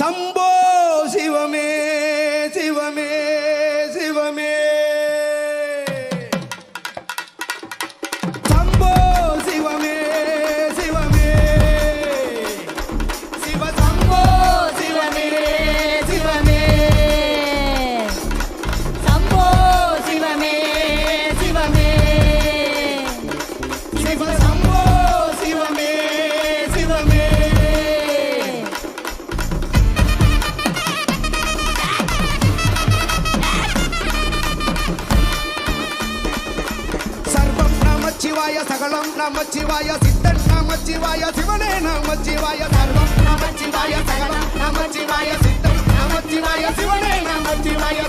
சம்போ சிவமே சிவமே சிவமே சம்போ சிவமே சிவமே சிவ சம்போ சிவமே சிவமே சம்போ சிவமே சிவமே சிவ சம்போ சிவமே சிவமே சர்வம் நமச்சிவாய சகலம் நமச்சிவாய சித்தன் நமச்சிவாய சிவனே நமச்சிவாய சர்வம் நமச்சிவாய சகலம் நமச்சிவாய சித்தன் நமச்சிவாய சிவனே நமச்சிவாய